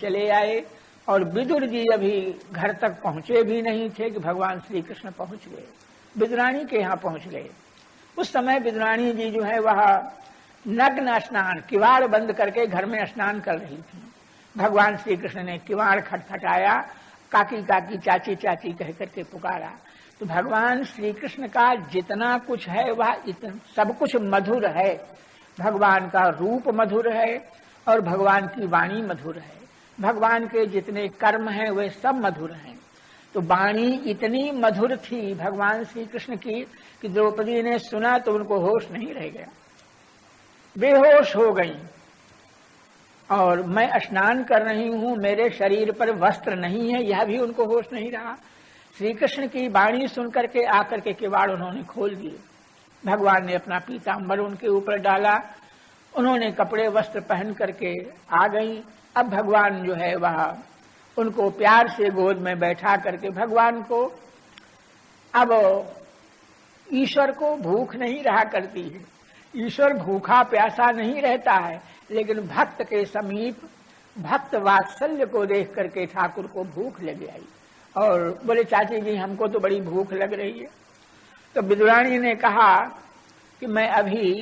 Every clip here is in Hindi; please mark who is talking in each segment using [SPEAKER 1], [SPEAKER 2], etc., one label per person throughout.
[SPEAKER 1] चले आए और विदुर जी अभी घर तक पहुंचे भी नहीं थे कि भगवान श्री कृष्ण पहुंच गए, विदुरानी के यहाँ पहुंच गए। उस समय विदुरानी जी जो है वह नग्न स्नान, किवाड़ बंद करके घर में स्नान कर रही थी। भगवान श्री कृष्ण ने किवाड़ खटखटाया, काकी काकी चाची चाची कह करके पुकारा। तो भगवान श्री कृष्ण का जितना कुछ है वह सब कुछ मधुर है। भगवान का रूप मधुर है और भगवान की वाणी मधुर है। भगवान के जितने कर्म हैं वे सब मधुर हैं। तो वाणी इतनी मधुर थी भगवान श्री कृष्ण की कि द्रौपदी ने सुना तो उनको होश नहीं रह गया, बेहोश हो गई। और मैं स्नान कर रही हूं, मेरे शरीर पर वस्त्र नहीं है, यह भी उनको होश नहीं रहा। श्री कृष्ण की वाणी सुनकर के आकर के किवाड़ उन्होंने खोल दिए। भगवान ने अपना पीताम्बर उनके ऊपर डाला, उन्होंने कपड़े वस्त्र पहन करके आ गई। अब भगवान जो है वह उनको प्यार से गोद में बैठा करके, भगवान को अब ईश्वर को भूख नहीं रहा करती है, ईश्वर भूखा प्यासा नहीं रहता है, लेकिन भक्त के समीप भक्त वात्सल्य को देख करके ठाकुर को भूख लग आई और बोले चाची जी हमको तो बड़ी भूख लग रही है। तो विदुरानी ने कहा कि मैं अभी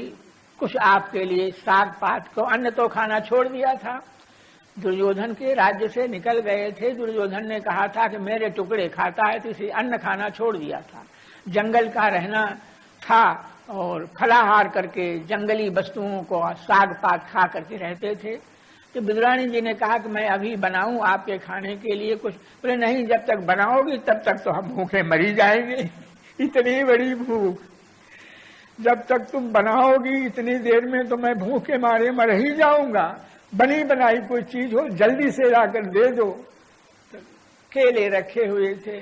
[SPEAKER 1] कुछ आपके लिए साग पात को, अन्न तो खाना छोड़ दिया था, दुर्योधन के राज्य से निकल गए थे। दुर्योधन ने कहा था कि मेरे टुकड़े खाता है, तो इसे अन्न खाना छोड़ दिया था। जंगल का रहना था और फलाहार करके जंगली वस्तुओं को साग पात खा करके रहते थे। तो विदुरानी जी ने कहा कि मैं अभी बनाऊं आपके खाने के लिए कुछ। बोले नहीं, जब तक बनाओगी तब तक तो हम भूखे मरी जाएंगे, इतनी बड़ी भूख, जब तक तुम बनाओगी इतनी देर में तो मैं भूखे मारे मर ही जाऊंगा। बनी बनाई कोई चीज हो जल्दी से लाकर दे दो। तो केले रखे हुए थे,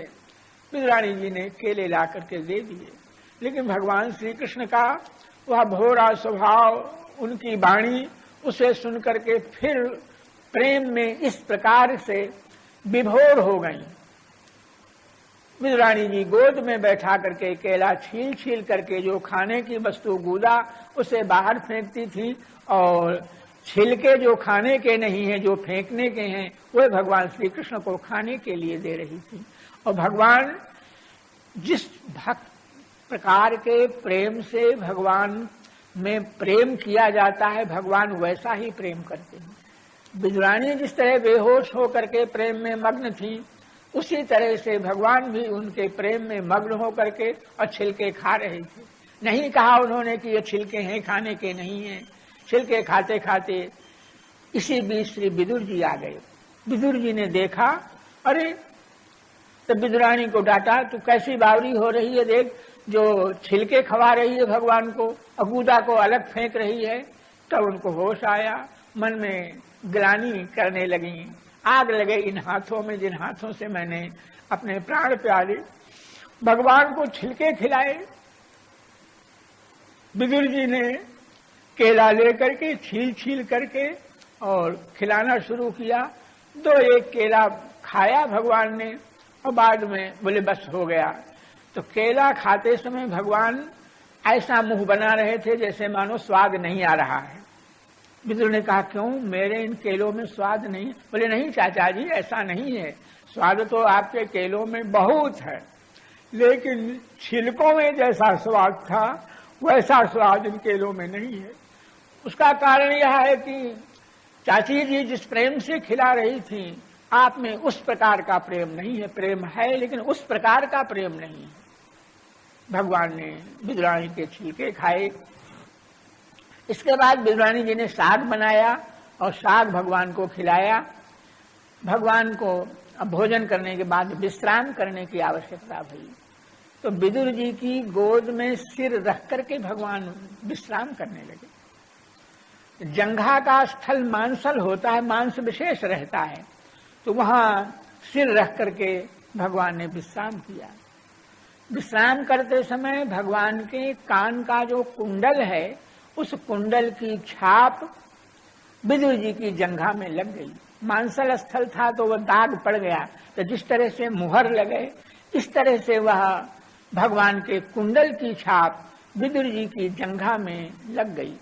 [SPEAKER 1] विदुरानी जी ने केले ला करके दे दिए। लेकिन भगवान श्री कृष्ण का वह भोरा स्वभाव, उनकी वाणी, उसे सुन करके फिर प्रेम में इस प्रकार से विभोर हो गई। विदुरानी जी गोद में बैठा करके केला छील छील करके जो खाने की वस्तु गूदा उसे बाहर फेंकती थी और छिलके जो खाने के नहीं है, जो फेंकने के हैं, वह भगवान श्री कृष्ण को खाने के लिए दे रही थी। और भगवान जिस भक्त प्रकार के प्रेम से भगवान में प्रेम किया जाता है, भगवान वैसा ही प्रेम करते हैं। विदुरानी जिस तरह बेहोश होकर के प्रेम में मग्न थी, उसी तरह से भगवान भी उनके प्रेम में मग्न होकर के और छिलके खा रहे थे। नहीं कहा उन्होंने कि ये छिलके हैं, खाने के नहीं हैं। छिलके खाते खाते इसी बीच श्री विदुर जी आ गए। विदुर जी ने देखा, अरे, तो विदुरानी को डांटा, तू कैसी बावरी हो रही है, देख जो छिलके खवा रही है भगवान को, अगूदा को अलग फेंक रही है। तब उनको होश आया, मन में ग्लानि करने लगी, आग लगे इन हाथों में जिन हाथों से मैंने अपने प्राण प्यारे भगवान को छिलके खिलाए। विदुर जी ने केला लेकर के छील छील करके और खिलाना शुरू किया। दो एक केला खाया भगवान ने और बाद में बोले बस हो गया। तो केला खाते समय भगवान ऐसा मुंह बना रहे थे जैसे मानो स्वाद नहीं आ रहा है। विदुर ने कहा क्यों, मेरे इन केलों में स्वाद नहीं? बोले नहीं चाचा जी, ऐसा नहीं है, स्वाद तो आपके केलों में बहुत है, लेकिन छिलकों में जैसा स्वाद था वैसा स्वाद इन केलों में नहीं है। उसका कारण यह है कि चाची जी जिस प्रेम से खिला रही थी, आप में उस प्रकार का प्रेम नहीं है। प्रेम है लेकिन उस प्रकार का प्रेम नहीं है। भगवान ने विदुरानी के छिलके खाए। इसके बाद विदुरानी जी ने साग बनाया और साग भगवान को खिलाया। भगवान को अब भोजन करने के बाद विश्राम करने की आवश्यकता भई, तो विदुर जी की गोद में सिर रख करके भगवान विश्राम करने लगे। जंघा का स्थल मांसल होता है, मांस विशेष रहता है, तो वहां सिर रख करके भगवान ने विश्राम किया। विश्राम करते समय भगवान के कान का जो कुंडल है, उस कुंडल की छाप विदुर जी की जंघा में लग गई। मांसल स्थल था तो वह दाग पड़ गया, तो जिस तरह से मुहर लगे इस तरह से वह भगवान के कुंडल की छाप विदुर जी की जंघा में लग गई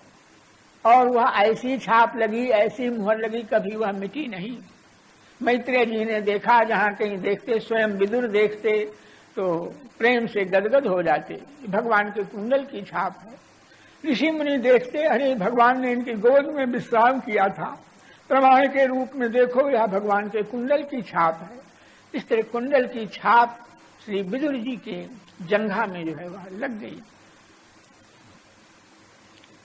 [SPEAKER 1] और वह ऐसी छाप लगी, ऐसी मुहर लगी, कभी वह मिटी नहीं। मैत्रेय जी ने देखा, जहां कहीं देखते, स्वयं विदुर देखते तो प्रेम से गदगद हो जाते, भगवान के कुंडल की छाप है। ऋषि मुनि देखते, अरे भगवान ने इनकी गोद में विश्राम किया था, प्रमाण के रूप में देखो यह भगवान के कुंडल की छाप है। इस तरह कुंडल की छाप श्री विदुर जी के जंघा में जो है वह लग गई।